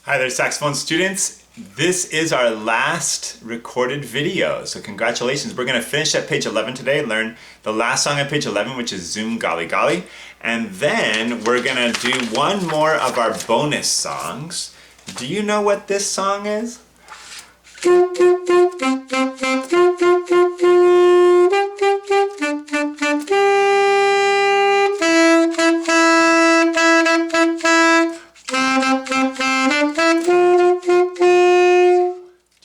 Hi there, saxophone students. This is our last recorded video, so congratulations. We're going to finish at page 11 today, learn the last song on page 11, which is Zoom Golly Golly, and then we're going to do one more of our bonus songs. Do you know what this song is? Do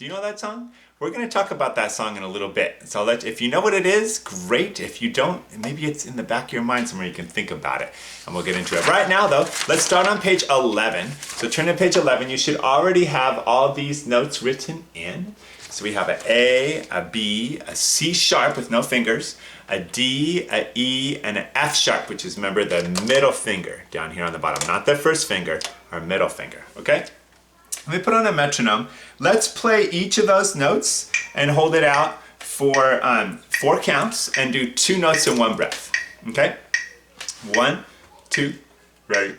you know that song? We're going to talk about that song in a little bit. So if you know what it is, great. If you don't, maybe it's in the back of your mind somewhere you can think about it. And we'll get into it. Right now though, let's start on page 11. So turn to page 11. You should already have all these notes written in. So we have an A, a B, a C sharp with no fingers, a D, a E, and an F sharp, which is, remember, the middle finger down here on the bottom. Not the first finger, our middle finger, okay? Let me put on a metronome. Let's play each of those notes and hold it out for 4 counts and do 2 notes in one breath. Okay? 1, 2, ready.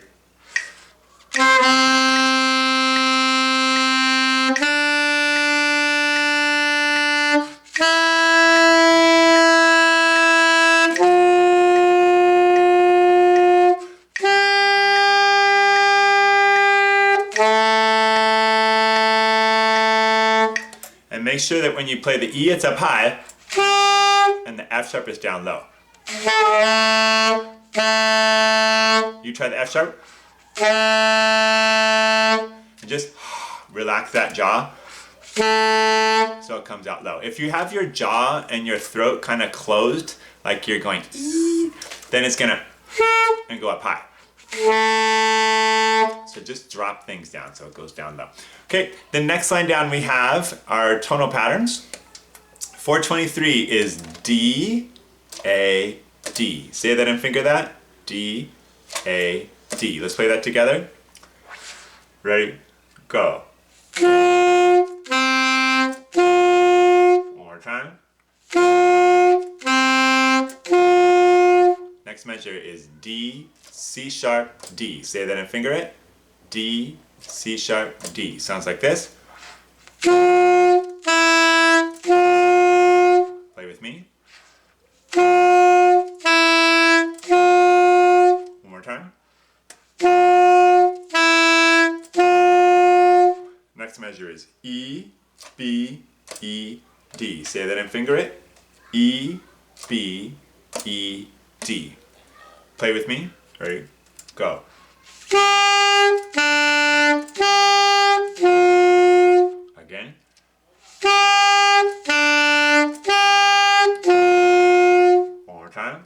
And make sure that when you play the E, it's up high, and the F sharp is down low. You try the F sharp. And just relax that jaw so it comes out low. If you have your jaw and your throat kind of closed, like you're going E, then it's gonna and go up high. So just drop things down so it goes down low. Okay, the next line down we have our tonal patterns. 423 is D, A, D. Say that and finger that. D, A, D. Let's play that together. Ready? Go. One more time. Next measure is D, C sharp, D. Say that and finger it. D, C sharp, D. Sounds like this. Play with me. One more time. Next measure is E, B, E, D. Say that and finger it. E, B, E, D. Play with me. Ready? Go. Again. One more time.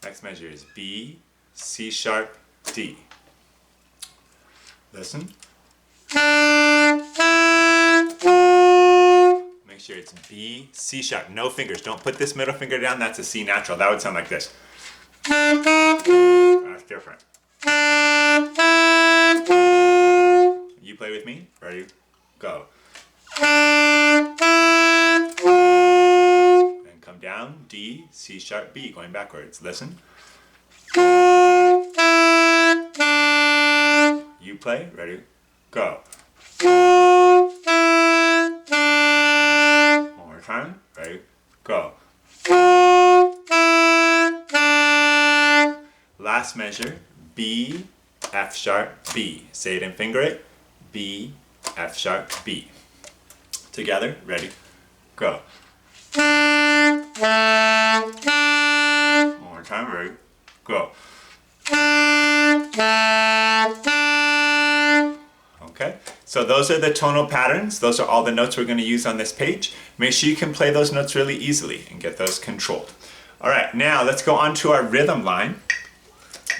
Next measure is B, C sharp, D. Listen. Make sure it's B, C sharp, no fingers. Don't put this middle finger down, that's a C natural. That would sound like this. That's different. You play with me? Ready? Go. And come down, D, C sharp, B, going backwards. Listen. You play? Ready? Go. One more time. Ready? Go. Last measure, B, F sharp, B. Say it and finger it. B, F sharp, B. Together, ready, go. One more time, ready, go. Okay, so those are the tonal patterns. Those are all the notes we're going to use on this page. Make sure you can play those notes really easily and get those controlled. All right, now let's go on to our rhythm line.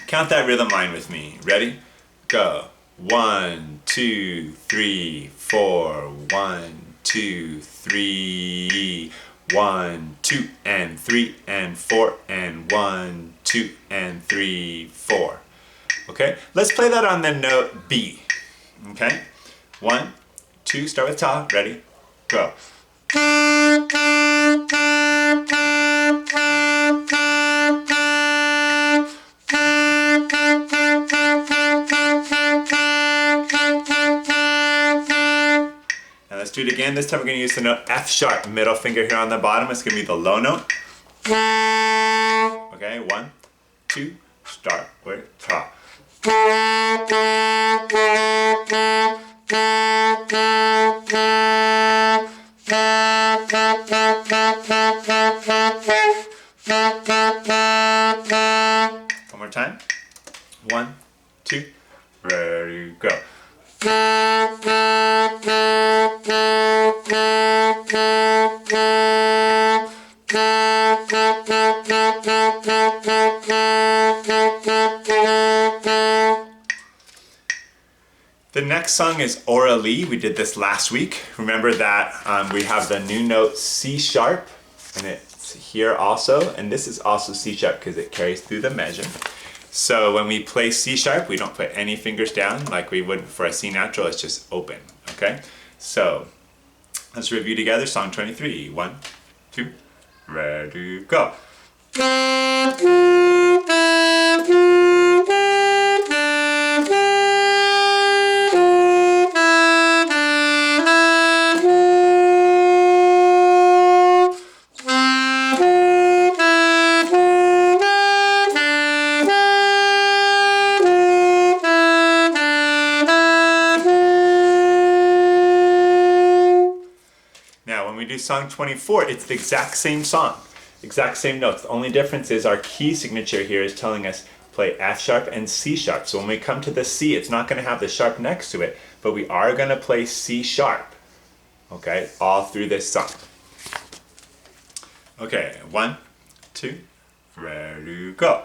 Count that rhythm line with me. Ready? Go. 1, 2, 3, 4. 1, 2, 3. 1, 2, and 3, and 4, and 1, 2, and 3, 4. Okay, let's play that on the note B. Okay, 1, 2, start with ta. Ready? Go. do it again. This time we're going to use the note F sharp, middle finger here on the bottom. It's going to be the low note. Okay, 1, 2, start with top. One more time. 1, 2, ready, go. The next song is Orally. We did this last week. Remember that we have the new note C sharp, and it's here also, and this is also C sharp because it carries through the measure. So when we play C sharp, we don't put any fingers down like we would for a C natural, it's just open, okay? So let's review together song 23. 1, 2, ready, go. Now, when we do song 24, it's the exact same song, exact same notes. The only difference is our key signature here is telling us play F sharp and C sharp. So when we come to the C, it's not going to have the sharp next to it, but we are going to play C sharp, okay, all through this song. Okay, 1, 2, ready, go.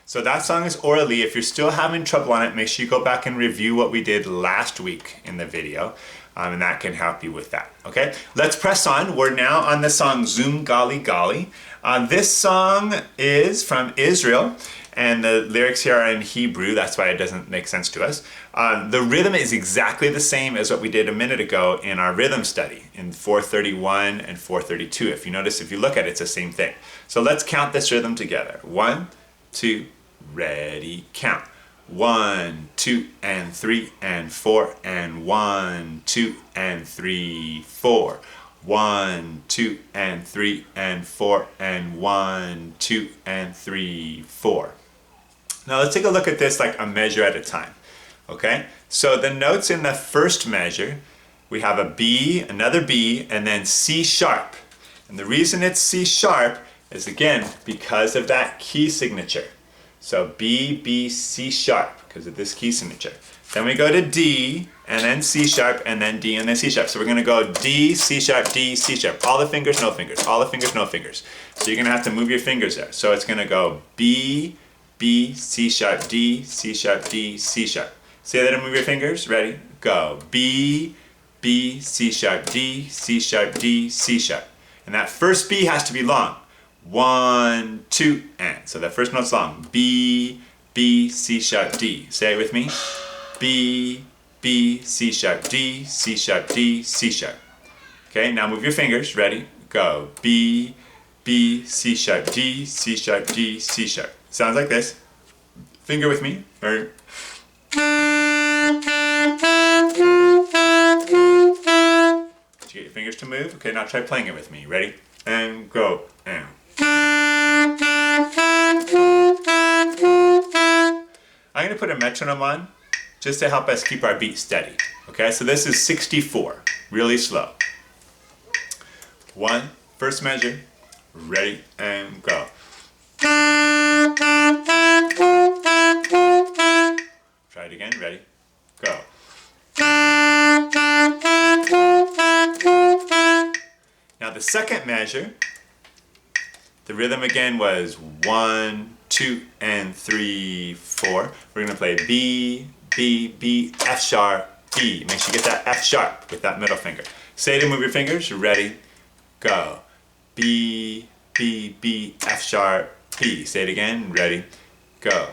So that song is Orally. If you're still having trouble on it, make sure you go back and review what we did last week in the video, and that can help you with that, okay? Let's press on. We're now on the song Zoom Gali Gali. This song is from Israel, and the lyrics here are in Hebrew. That's why it doesn't make sense to us. The rhythm is exactly the same as what we did a minute ago in our rhythm study in 431 and 432. If you notice, if you look at it, it's the same thing. So let's count this rhythm together. 1, 2, ready, count. 1, 2, and 3, and 4, and 1, 2, and 3, 4. 1, 2, and 3, and 4, and 1, 2, and 3, 4. Now let's take a look at this like a measure at a time, okay? So the notes in the first measure, we have a B, another B, and then C sharp. And the reason it's C sharp is, again, because of that key signature. So B, B, C sharp, because of this key signature. Then we go to D, and then C sharp, and then D, and then C sharp. So we're going to go D, C sharp, D, C sharp. All the fingers, no fingers. All the fingers, no fingers. So you're going to have to move your fingers there. So it's going to go B, B, C sharp, D, C sharp, D, C sharp. Say that and move your fingers. Ready? Go. B, B, C sharp, D, C sharp, D, C sharp. And that first B has to be long. 1, 2, and. So that first note's long. B, B, C sharp, D. Say it with me. B, B, C sharp, D, C sharp, D, C sharp. Okay, now move your fingers. Ready? Go. B, B, C sharp, D, C sharp, D, C sharp. Sounds like this. Finger with me. Or did you get your fingers to move? Okay, now try playing it with me. Ready? And go. And. I'm going to put a metronome on just to help us keep our beat steady. Okay, so this is 64, really slow. 1, first measure, ready, and go. Try it again, ready, go. Now the second measure, the rhythm again was 1, 2, and 3, 4. We're going to play B, B, B, F sharp, B. Make sure you get that F sharp with that middle finger. Say it and move your fingers. Ready, go. B, B, B, F sharp, B. Say it again. Ready? Go.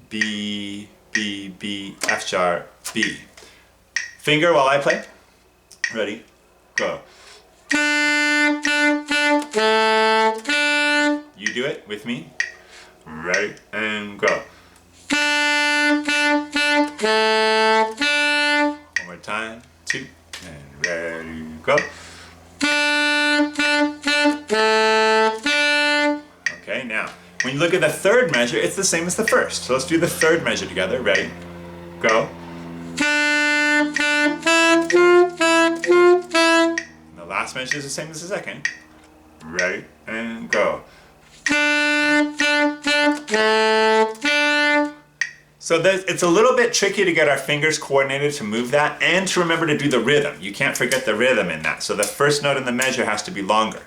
B, B, B, F sharp, B. Finger while I play. Ready? Go. You do it with me. Ready? And go. One more time. 2. And ready, go. Okay, now, when you look at the third measure, it's the same as the first. So let's do the third measure together. Ready? Go. And the last measure is the same as the second. Ready? And go. So it's a little bit tricky to get our fingers coordinated to move that and to remember to do the rhythm. You can't forget the rhythm in that. So the first note in the measure has to be longer.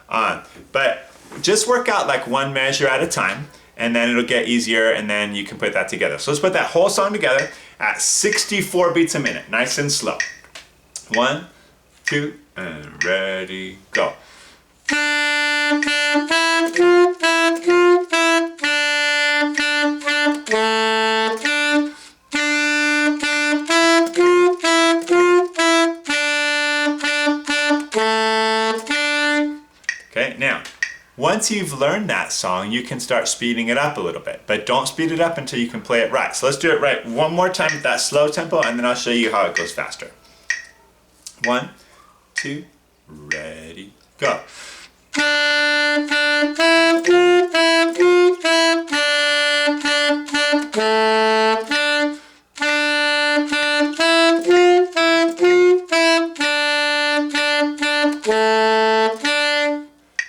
But just work out like one measure at a time, and then it'll get easier, and then you can put that together. So let's put that whole song together at 64 beats a minute, nice and slow. 1, 2, and ready, go. Okay, now, once you've learned that song, you can start speeding it up a little bit, but don't speed it up until you can play it right. So let's do it right one more time with that slow tempo, and then I'll show you how it goes faster. 1, 2, ready, go.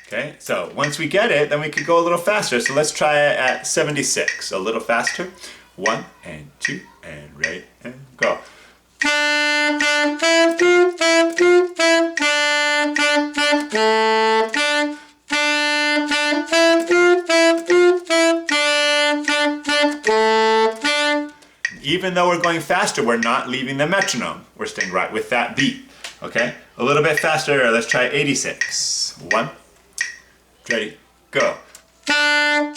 Okay, so once we get it, then we could go a little faster. So let's try it at 76, a little faster. 1 and 2 and ready and go. Even though we're going faster, we're not leaving the metronome. We're staying right with that beat. Okay, a little bit faster. Let's try 86. 1, ready, go. And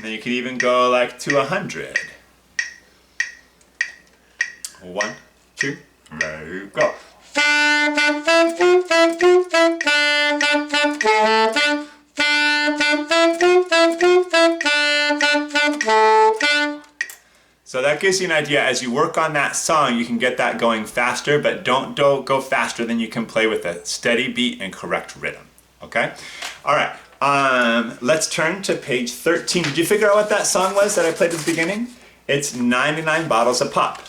then you can even go like to 100. 1, 2, ready, go. So that gives you an idea. As you work on that song, you can get that going faster, but don't go faster than you can play with a steady beat and correct rhythm. Okay? All right. Let's turn to page 13. Did you figure out what that song was that I played at the beginning? It's 99 Bottles of Pop.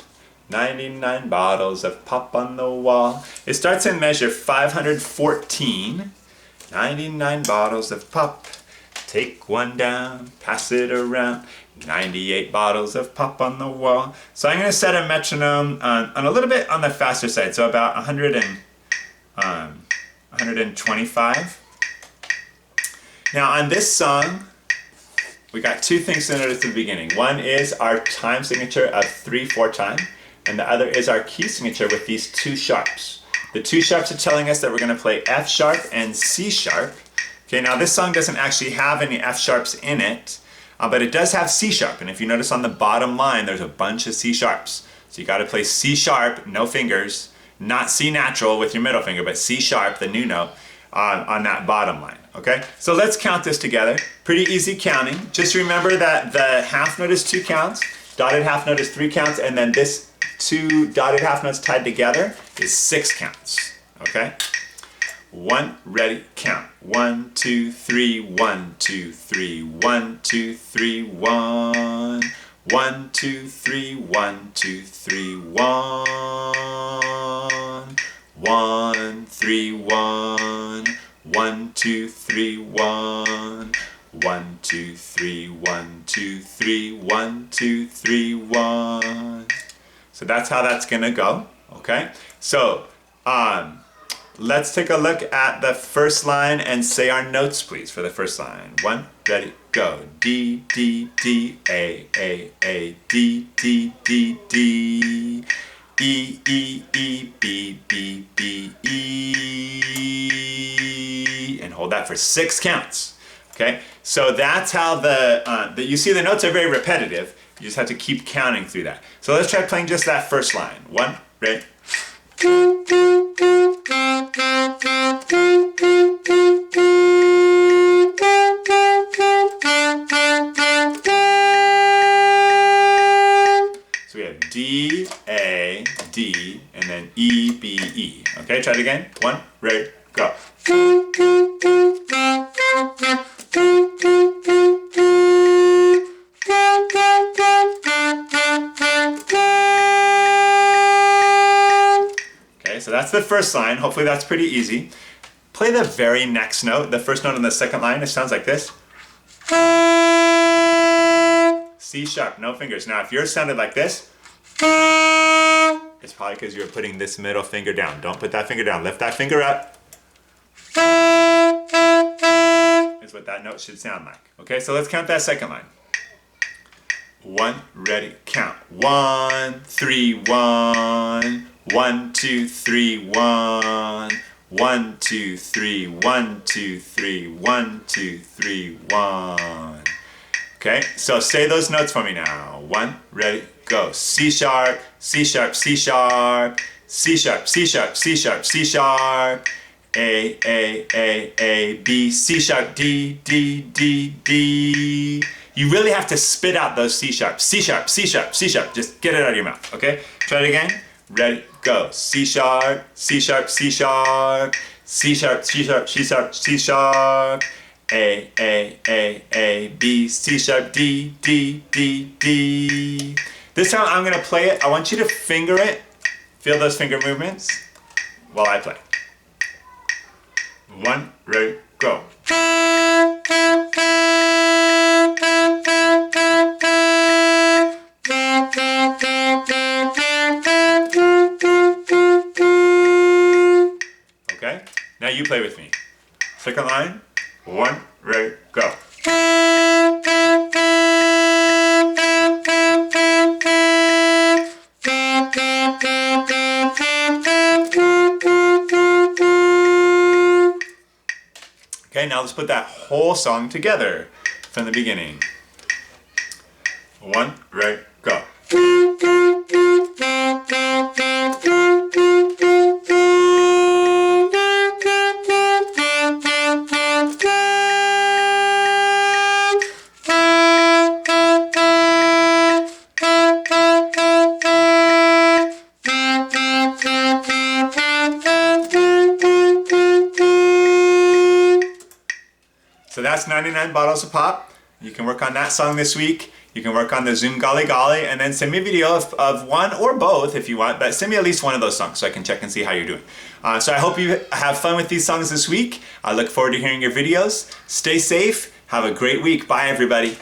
99 bottles of pop on the wall. It starts in measure 514. 99 bottles of pop. Take one down, pass it around. 98 bottles of pop on the wall. So I'm going to set a metronome on a little bit on the faster side, so about 125. Now on this song, we got two things to notice at the beginning. One is our time signature of 3/4 time, and the other is our key signature with these 2 sharps. The 2 sharps are telling us that we're going to play F sharp and C sharp. Okay, now this song doesn't actually have any F sharps in it, but it does have C sharp, and if you notice on the bottom line, there's a bunch of C sharps. So you got to play C sharp, no fingers, not C natural with your middle finger, but C sharp, the new note, on that bottom line. Okay, so let's count this together. Pretty easy counting. Just remember that the half note is 2 counts, dotted half note is 3 counts, and then this 2 dotted half notes tied together is 6 counts. Okay. 1, ready, count. 1, 2, 3, 1, 2, 3, 1, 2, 3, 1. 1, 2, 3, 1, 2, 3, 1. 1, 3, 1. 1, 2, 3, 1. 1, 2, 3, 1, 2, 3, 1, 2, 3, 1. So that's how that's gonna go. Okay. So let's take a look at the first line and say our notes, please, for the first line. 1, ready, go. D, D, D, A, D, D, D, D. E, E, E, B, B, B, E. And hold that for 6 counts. Okay, so that's how you see the notes are very repetitive. You just have to keep counting through that. So let's try playing just that first line. 1, ready. So we have D, A, D, and then E, B, E. Okay, try it again. 1, ready, go. So that's the first line. Hopefully that's pretty easy. Play the very next note, the first note on the second line. It sounds like this. C sharp, no fingers. Now if yours sounded like this, it's probably because you're putting this middle finger down. Don't put that finger down. Lift that finger up. Is what that note should sound like. Okay, so let's count that second line. 1, ready, count. 1, 3, 1. 1, 2, 3, 1. 1, 2, 3, 1, 2, 3, 1, 2, 3, 1. Okay, so say those notes for me now. 1, ready, go. C sharp, C sharp, C sharp, C sharp, C sharp, C sharp, C sharp, A, B, C sharp, D, D, D, D. You really have to spit out those C sharps. C sharp, C sharp, C sharp. Just get it out of your mouth, okay? Try it again. Ready, go. C sharp, C sharp, C sharp, C sharp, C sharp, C sharp, C sharp, A, B, C sharp, D, D, D, D. This time I'm gonna play it. I want you to finger it. Feel those finger movements while I play. 1, ready, go. Okay, now you play with me. Second line, 1, ready, go. Okay, now let's put that whole song together from the beginning. 1, ready, go. So that's 99 Bottles of Pop. You can work on that song this week. You can work on the Zoom Golly Golly, and then send me a video of one or both if you want, but send me at least one of those songs so I can check and see how you're doing. So I hope you have fun with these songs this week. I look forward to hearing your videos. Stay safe. Have a great week. Bye, everybody.